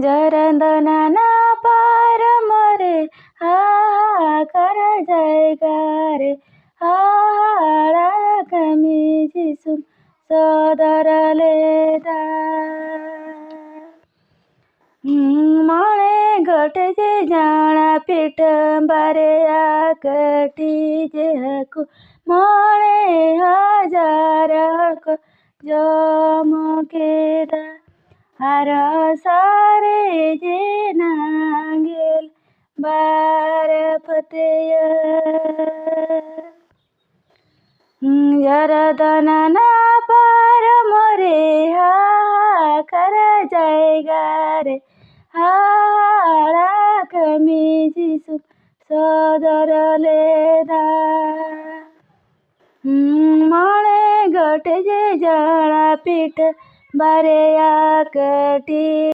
जरदनाना पार मरे हाहाकार जायगारे हाहाळा कमी जिसुम सदरलेदा मणे घटे जे जाना पीठ बारे आकटी जे हकु मणे हजार हक जमकेदा हर सारे जे नांगेल बार फतेय जरदनाना पार मरे हाहाकार जायगारे हाहाळा कमी जिसुम सदरलेदा मणे घटे जे जाना पीठ बारे आकटी